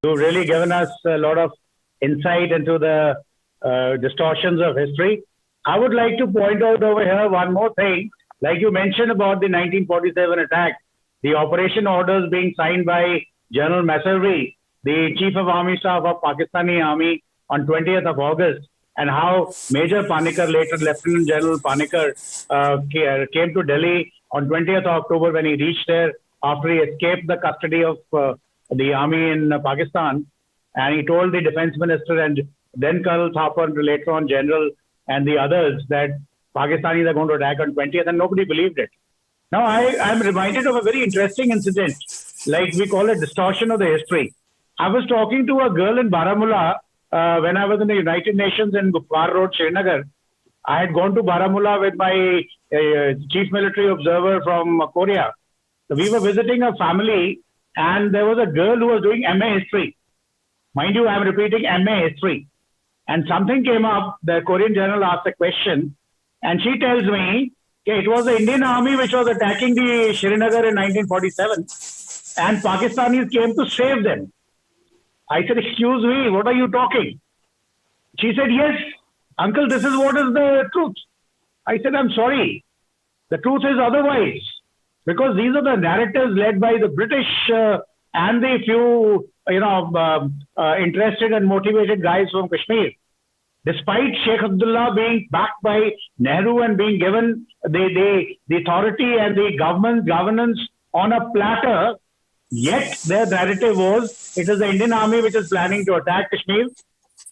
who've really given us a lot of insight into the distortions of history. I would like to point out over here one more thing. Like you mentioned about the 1947 attack, the operation orders being signed by General Masservi, the Chief of Army Staff of Pakistani Army, on 20th of August, and how Major Panikkar, later Lieutenant General Panikkar, came to Delhi on 20th of October when he reached there after he escaped the custody of the army in Pakistan. And he told the defense minister and then Colonel Thapar, later on General, and the others that Pakistanis are going to attack on 20th, and nobody believed it. Now, I'm reminded of a very interesting incident, like we call it distortion of the history. I was talking to a girl in Baramulla when I was in the United Nations in Gupkar Road, Srinagar. I had gone to Baramulla with my chief military observer from Korea. So we were visiting a family, and there was a girl who was doing MA history. Mind you, I'm repeating MA history. And something came up, the Korean general asked a question, and she tells me, okay, it was the Indian army which was attacking the Srinagar in 1947, and Pakistanis came to save them. I said, excuse me, what are you talking? She said, yes, uncle, this is what is the truth. I said, I'm sorry. The truth is otherwise. Because these are the narratives led by the British and the few, interested and motivated guys from Kashmir. Despite Sheikh Abdullah being backed by Nehru and being given the authority and the governance on a platter, yet their narrative was, it is the Indian army which is planning to attack Kashmir,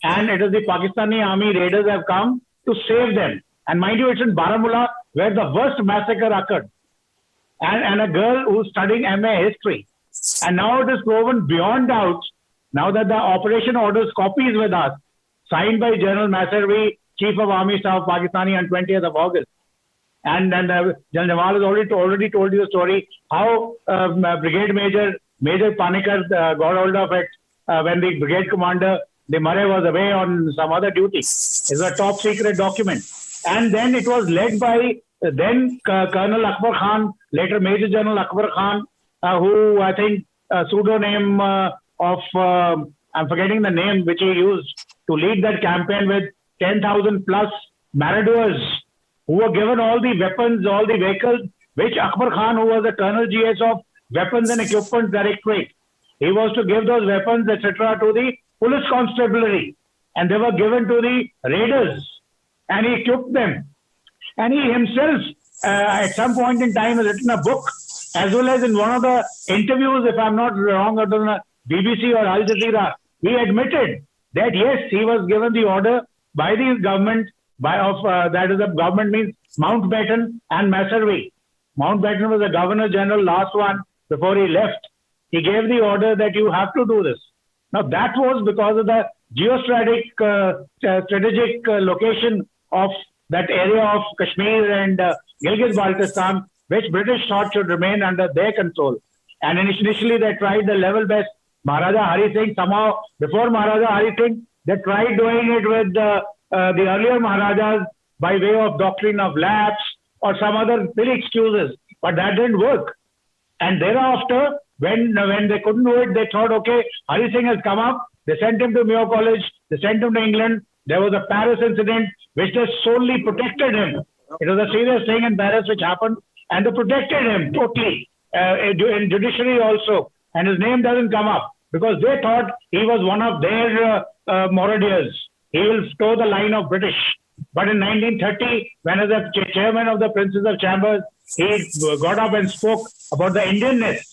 and it is the Pakistani army raiders have come to save them. And mind you, it's in Baramulla where the worst massacre occurred. And a girl who's studying MA history. And now it is proven beyond doubt, now that the operation orders copy is with us, signed by General Masservi, Chief of Army Staff Pakistani, on 20th of August. And General Nawal has already told you the story, how Brigade Major Panikkar got hold of it when the brigade commander, the Murray, was away on some other duty. It's a top secret document. And then it was led by then Colonel Akbar Khan, later Major General Akbar Khan, who I think pseudonym of, I'm forgetting the name which he used to lead that campaign with 10,000 plus Maradouers who were given all the weapons, all the vehicles, which Akbar Khan, who was the Colonel GS of Weapons and Equipment Directorate, he was to give those weapons, etc., to the police constabulary, and they were given to the raiders, and he equipped them. And he himself, at some point in time, has written a book, as well as in one of the interviews, if I'm not wrong, on BBC or Al Jazeera, he admitted that yes, he was given the order by the government, that is, the government means Mountbatten and Masservi. Mountbatten was the Governor General, last one, before he left. He gave the order that you have to do this. Now, that was because of the strategic location of that area of Kashmir and Gilgit-Baltistan, which British thought should remain under their control. And initially they tried the level best. Maharaja Hari Singh, somehow before Maharaja Hari Singh, they tried doing it with the earlier Maharajas by way of doctrine of lapse or some other silly excuses, but that didn't work. And thereafter, when they couldn't do it, they thought, okay, Hari Singh has come up. They sent him to Mayo College. They sent him to England. There was a Paris incident which just solely protected him. It was a serious thing in Paris which happened, and they protected him totally in judiciary also. And his name doesn't come up because they thought he was one of their Moradiers. He will toe the line of British. But in 1930, when as the chairman of the Princes of Chambers, he got up and spoke about the Indianness.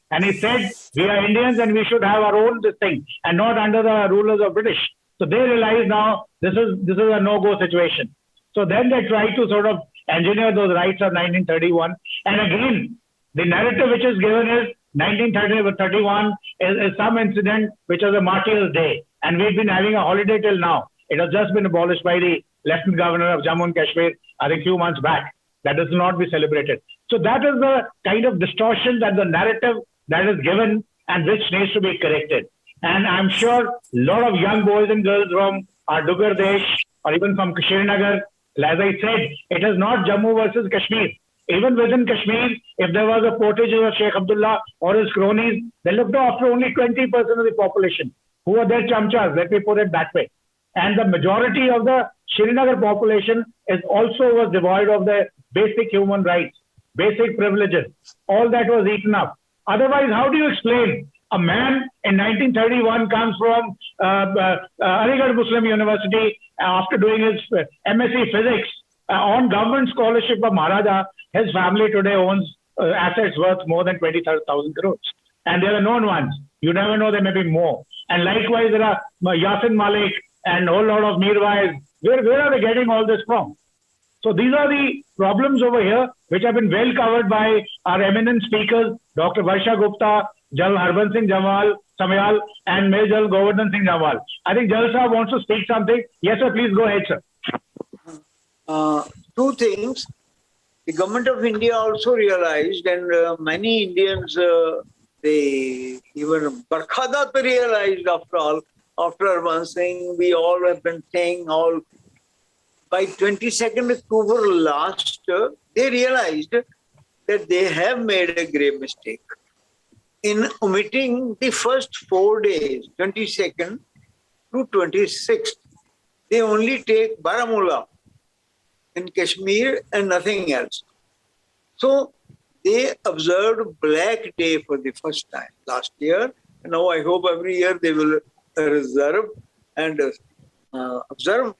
And he said, we are Indians and we should have our own thing and not under the rulers of British. So they realize now this is a no-go situation. So then they try to sort of engineer those rights of 1931. And again, the narrative which is given is 1931 is some incident which was a martyr's day. And we've been having a holiday till now. It has just been abolished by the Lieutenant Governor of Jammu and Kashmir, I think a few months back. That does not be celebrated. So that is the kind of distortion that the narrative that is given and which needs to be corrected. And I'm sure a lot of young boys and girls from our Dogar Desh or even from Srinagar, as I said, it is not Jammu versus Kashmir. Even within Kashmir, if there was a portage of Sheikh Abdullah or his cronies, they looked after only 20% of the population, who were their chamchas, let me put it that way. And the majority of the Srinagar population is also was devoid of the basic human rights, basic privileges. All that was eaten up. Otherwise, how do you explain a man in 1931 comes from Aligarh Muslim University after doing his MSc Physics on government scholarship of Maharaja? His family today owns assets worth more than 20,000 crores. And they are known ones. You never know, there may be more. And likewise, there are Yasin Malik and a whole lot of Mirwais. Where are they getting all this from? So these are the problems over here, which have been well covered by our eminent speakers, Dr. Varsha Gupta, Jal Harbans Singh Samayal, and Major Govardhan Singh Jamwal. I think Jal Sahab wants to speak something. Yes, sir, please go ahead, sir. Two things. The government of India also realized, and many Indians, they even Barkhadat realized after all, after Harbans Singh, we all have been saying all. By 22nd October last, they realized that they have made a grave mistake in omitting the first 4 days, 22nd to 26th. They only take Baramulla in Kashmir and nothing else. So they observed Black Day for the first time last year. Now I hope every year they will reserve and observe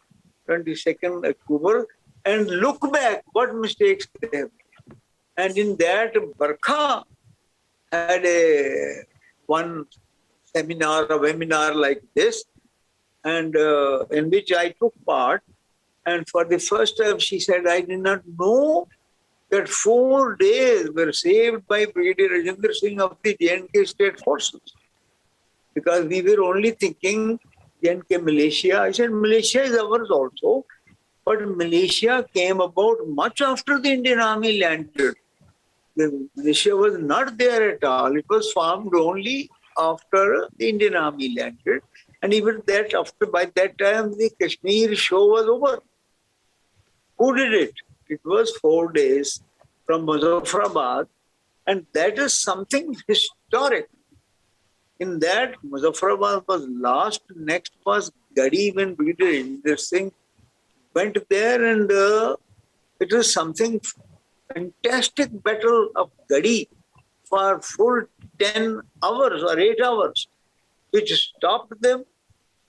22nd October and look back what mistakes they have made. And in that, Barkha had one seminar, a webinar like this, and in which I took part. And for the first time, she said, I did not know that 4 days were saved by Brigadier Rajendra Singh of the J&K State Forces. Because we were only thinking J&K militia. I said, militia is ours also. But militia came about much after the Indian Army landed. The militia was not there at all. It was formed only after the Indian Army landed. And even that, by that time, the Kashmir show was over. Who did it? It was 4 days from Muzaffarabad. And that is something historic. In that, Muzaffarabad was last. Next was Gadi when Brigadier Rajendra Singh went there, and it was something fantastic battle of Gadi for full 10 hours or 8 hours, which stopped them,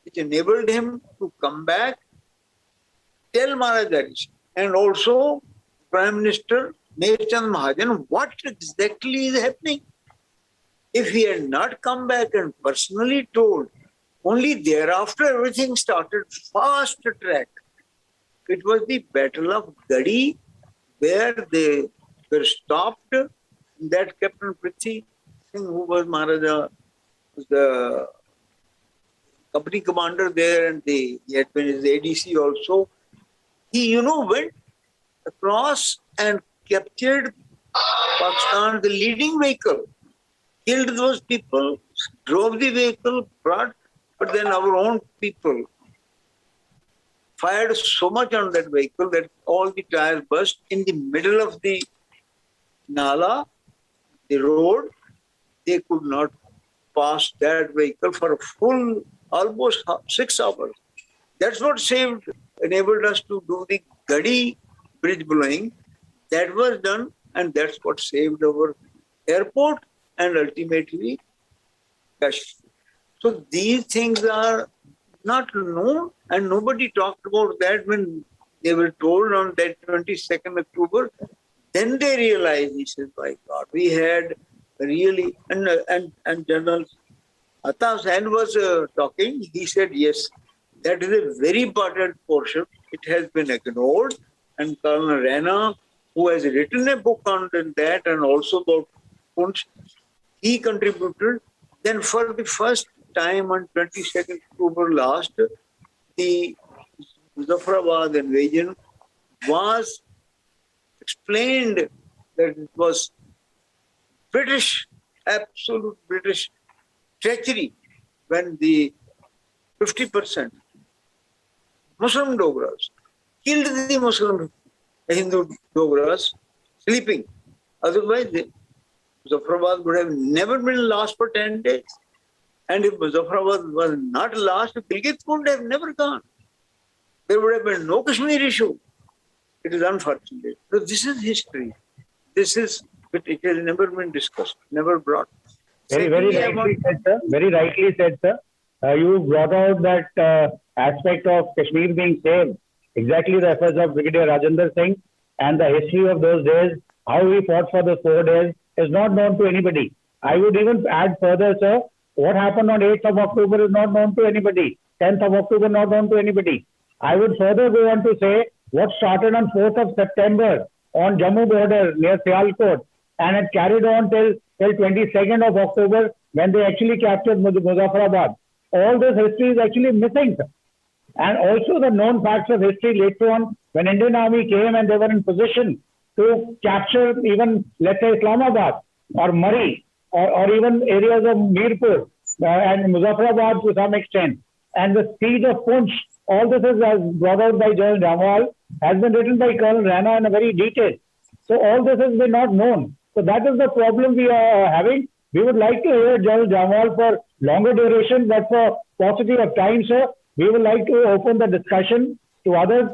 which enabled him to come back, tell Maharaja Hari Singh, and also Prime Minister Meherchand Mahajan what exactly is happening. If he had not come back and personally told, only thereafter everything started fast track. It was the Battle of Gadi where they were stopped. That Captain Prithi Singh, who was Maharaja, was the company commander there, and he had been his ADC also. He, went across and captured Pakistan, the leading vehicle, killed those people, drove the vehicle, brought, but then our own people fired so much on that vehicle that all the tires burst in the middle of the Nala, the road. They could not pass that vehicle for a full, almost 6 hours. That's what enabled us to do the Gadi bridge blowing. That was done, and that's what saved our airport and ultimately Kashmir. So these things are not known, and nobody talked about that when they were told on that 22nd October. Then they realized, he said, my God, we had really, and General Ataf Sain was talking, he said, yes, that is a very important portion. It has been ignored, and Colonel Rana, who has written a book on that and also about Punch, he contributed. Then for the first time on 22nd October last, the Muzaffarabad invasion was explained that it was British, absolute British treachery when the 50% Muslim DOGRAS killed the Muslim Hindu DOGRAS, sleeping. Otherwise, Muzaffarabad would have never been lost for 10 days. And if Muzaffarabad was not lost, Gilgit would have never gone. There would have been no Kashmir issue. It is unfortunate. So this is history. But it has never been discussed, never brought. Very rightly said, sir. Very rightly said, sir. You brought out that aspect of Kashmir being saved. Exactly the efforts of Brigadier Rajendra Singh and the history of those days, how we fought for those 4 days, is not known to anybody. I would even add further, sir, what happened on 8th of October is not known to anybody. 10th of October not known to anybody. I would further go on to say what started on 4th of September on Jammu border near Sialkot and it carried on till 22nd of October when they actually captured Muzaffarabad. All this history is actually missing. And also the known facts of history later on when Indian Army came and they were in position to capture even, let's say, Islamabad or Murree or even areas of Mirpur and Muzaffarabad to some extent. And the siege of Punch, all this is brought out by General Jamwal, has been written by Colonel Rana in a very detail. So all this has been not known. So that is the problem we are having. We would like to hear General Jamwal for longer duration, but for paucity of time, sir, we would like to open the discussion to others.